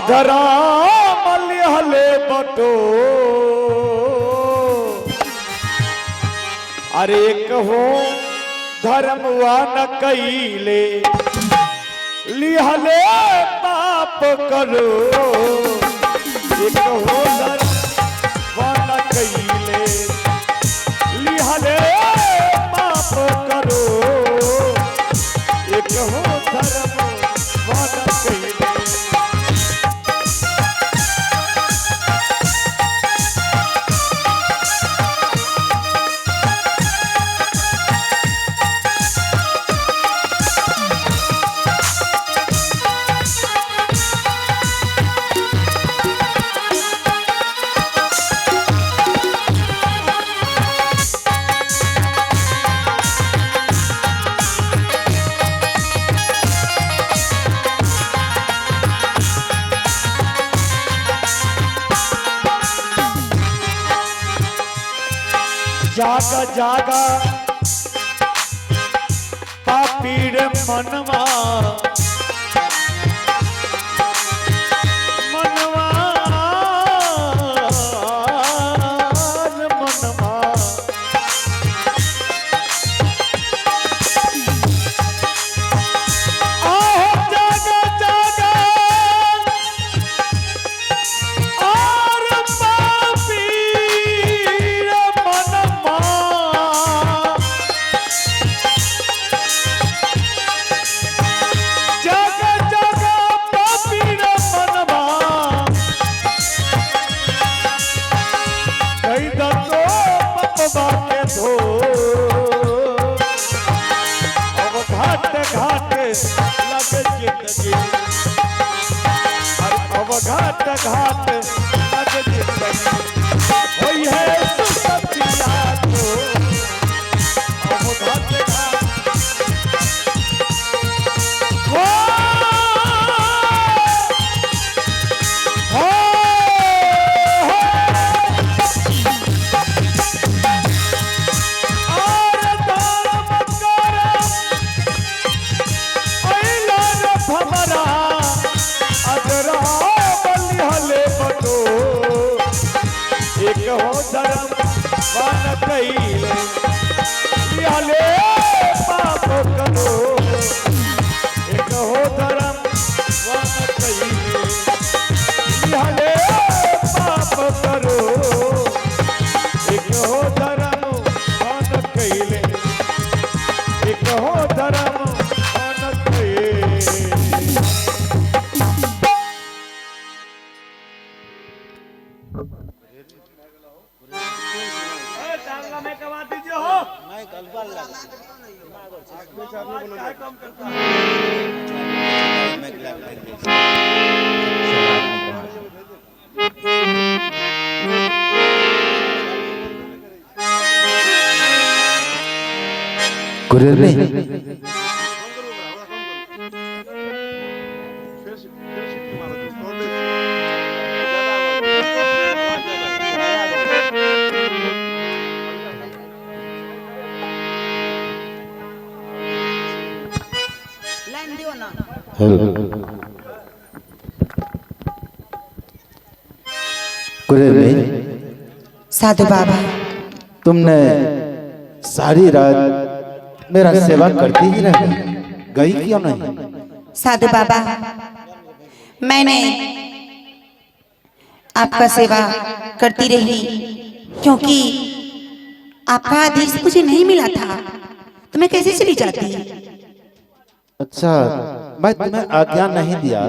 अधरा मलिहले बटो अरे कहो धर्मवा न कैले लिहले पाप करो कहो धर्मवा न कैले लिहले पाप करो कहो धर्मवा न कैले जागा जागा पापीर मनवा मनवा मनवा जागा जागा और पापीर मनवा जागा जागा पापीर मनवा कई दो पपवा के धो अब घाट घाट लग जिंदगी अब घाट घाट लग जिंदगी वही है सुसतिया को अब घाट घाट हो हो और धर्म कर ऐलान भमरा अदरा बलिहले बटो एक हो धर्म वन कैले लिहले पाप करो एक हो धर्म वन कैले लिहले पाप करो एक हो धर्म वन कैले एक हो धर्म वन कैले में कमा दीजिए हो मैं कलबल गुरुदेव ने गुरुदेव ने साधु बाबा तुमने सारी रात मेरा सेवा करती ही रह गई क्यों नहीं? साधु बाबा मैंने आपका सेवा करती रही क्योंकि आपका आदेश मुझे नहीं मिला था तो मैं कैसे चली जाती। अच्छा मैं तुम्हें आज्ञा नहीं दिया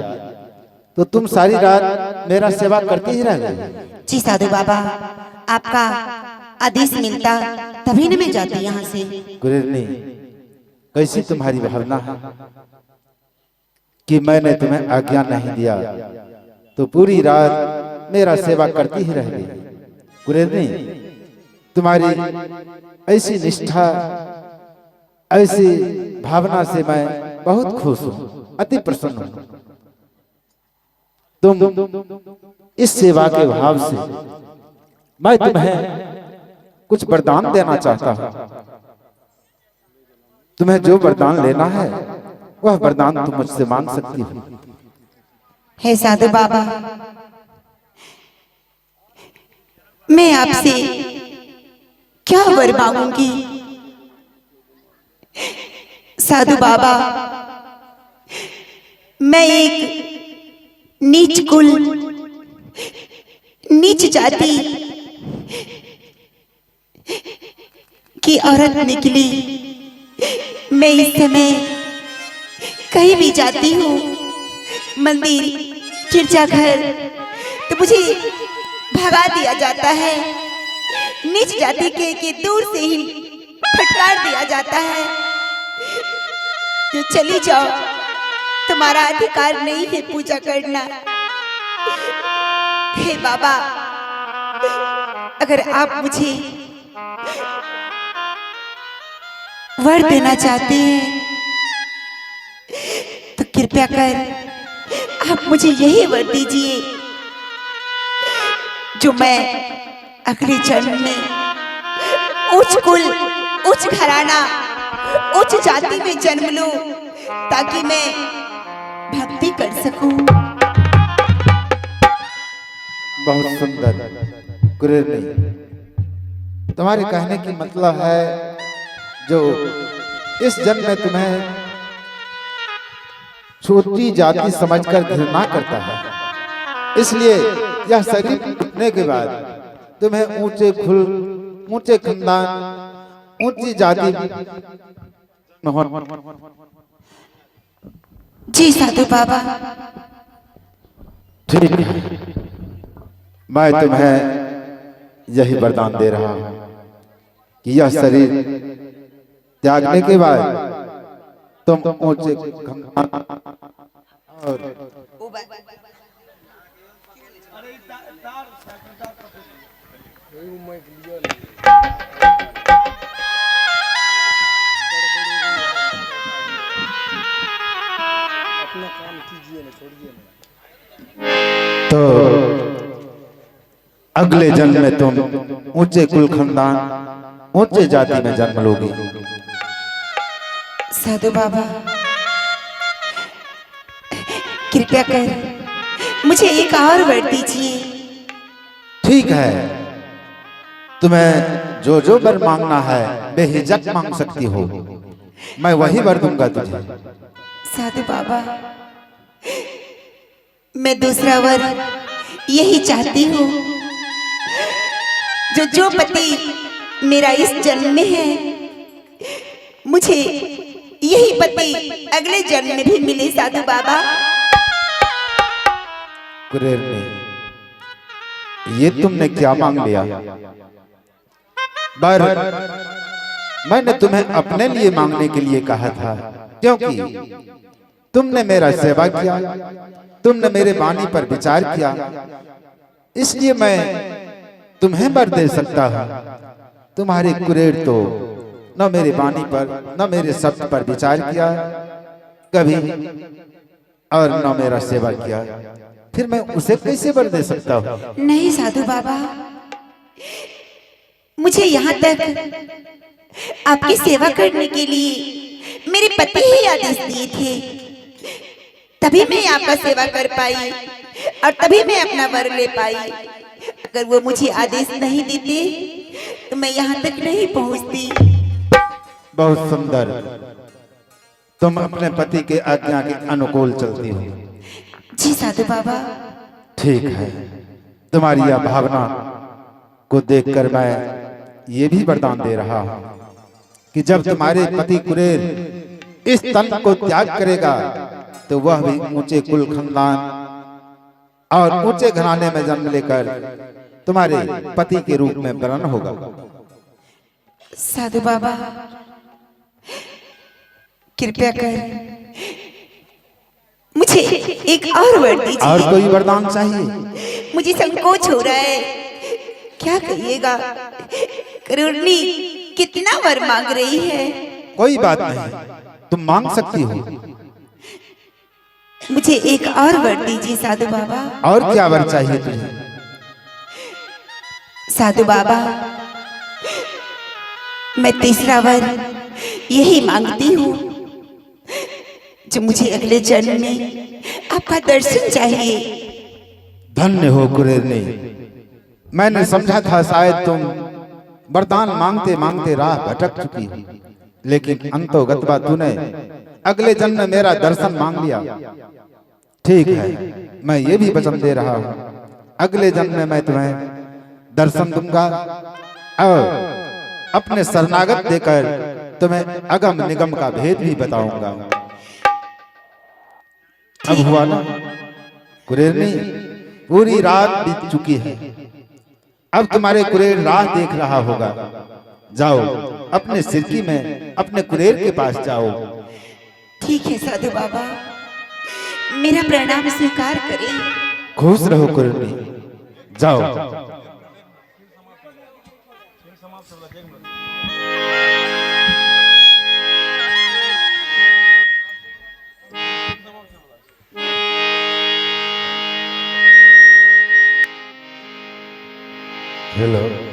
तो तुम सारी रात मेरा सेवा करती ही रह गई? जी साधु बाबा आपका आदेश मिलता तभी न मैं जाती यहाँ से। गुरुदेव कैसी तुम्हारी भावना है कि मैंने तुम्हें आज्ञा नहीं दिया तो पूरी रात मेरा सेवा करती ही रह गई। गुरुदेव तुम्हारी ऐसी निष्ठा ऐसी भावना से मैं बहुत खुश हूँ, अति प्रसन्न हूँ। तुम इस सेवा के भाव से मैं तुम्हें कुछ वरदान देना चाहता हूँ। तुम्हें जो वरदान लेना है वह वरदान तुम मुझसे मांग सकती हो। हे साधु बाबा, मैं आपसे क्या वर मांगूंगी? साधु बाबा, मैं एक नीच कुल, नीच जाति की औरत निकली। मैं इस समय कहीं भी जाती हूँ, मंदिर, गिरजाघर, तो मुझे भगा दिया जाता है। नीच जाति के दूर से ही फटकार दिया जाता है। जो चली जाओ, तुम्हारा अधिकार नहीं है पूजा करना। हे बाबा, अगर आप मुझे वर देना चाहते हैं तो कृपया कर आप मुझे यही वर दीजिए जो मैं अगले जन्म में उच्च कुल, उच्च घराना, उच्च जाति में जन्म लूं, ताकि मैं भक्ति कर सकूं। बहुत सुंदर कुरेरनी, तुम्हारे कहने की मतलब है जो इस जन्म में तुम्हें छोटी जाति समझकर घृणा करता है, इसलिए यह शरीर टूटने के बाद तुम्हें ऊंचे खुल, ऊंचे खानदान, ऊंची जाति। जी साधु बाबा। ठीक है, मैं तुम्हें यही वरदान दे रहा हूं कि यह शरीर त्यागने के बाद तुम ऊंचे खानदान और अपना काम कीजिए ना, छोड़िए ना। तो अगले जन्म में तुम ऊंचे कुल खानदान, ऊंचे जाति में जन्म लोगी। साधु बाबा, कृपया कर मुझे एक और वर दीजिए। ठीक है, तुम्हें जो जो वर मांगना है बेहिचक मांग सकती हो, मैं वही वर दूंगा तुझे। साधु बाबा, मैं दूसरा वर यही चाहती हूँ, जो पति मेरा इस जन्म में है, मुझे यही पति अगले जन्म में भी मिले। साधु बाबा, कुरेरनी, ये तुमने क्या मांग लिया? वर मैंने तुम्हें अपने लिए मांगने के लिए कहा था, क्योंकि तुमने मेरा सेवा किया, तुमने मेरे वाणी पर विचार किया, इसलिए मैं तुम्हें वर दे सकता हूं। तुम्हारे कुरेर तो न मेरे वाणी पर, न मेरे शब्द पर विचार किया कभी, और न मेरा सेवा किया, फिर मैं उसे कैसे वर दे सकता हूं? नहीं साधु बाबा, मुझे यहाँ तक आपकी सेवा करने के लिए मेरे पति ही आदेश दिए थे, तभी मैं आपका सेवा कर पाई और तभी मैं अपना वर ले पाई। अगर वो मुझे आदेश नहीं देते तो मैं यहाँ तक नहीं पहुँचती। बहुत सुंदर, तुम अपने पति के आज्ञा के अनुकूल चलती हो। जी साधु बाबा। ठीक है, तुम्हारी यह भावना को देखकर मैं ये भी वरदान दे रहा हूं कि जब तुम्हारे पति कुरेर इस तन को त्याग करेगा तो वह भी ऊंचे कुल खानदान और ऊंचे घराने में जन्म लेकर तुम्हारे पति के रूप में वर्ण होगा। साधु बाबा, कृपया कर मुझे एक और वर दीजिए। और कोई वरदान चाहिए? मुझे संकोच हो रहा है, क्या कहिएगा? करुणी कितना वर मांग रही है। कोई बात नहीं, तुम मांग सकती हो। मुझे एक और वर दीजिए साधु बाबा। और क्या वर चाहिए तुझे? साधु बाबा, मैं तीसरा वर यही मांगती हूँ, जो मुझे अगले जन्म में आपका दर्शन चाहिए। धन्य हो कुरेरनी, मैंने समझा था शायद तुम वरदान मांगते मांगते राह भटक चुकी हो, लेकिन अंतोगत्वा तूने अगले जन्म में मेरा दर्शन मांग लिया। ठीक है, मैं ये भी वचन दे रहा हूँ, अगले जन्म में मैं तुम्हें दर्शन दूंगा और अपने शरणागत देकर तुम्हें अगम निगम का भेद भी बताऊंगा। अब हुआ ना कुरेरनी, पूरी रात बीत चुकी है, अब तुम्हारे कुरेर राह देख रहा होगा। जाओ अपने सिरकी में अपने कुरेर के पास जाओ। ठीक है साधु बाबा, मेरा प्रणाम स्वीकार करें। खुश रहो कुरेरनी, जाओ। हेलो।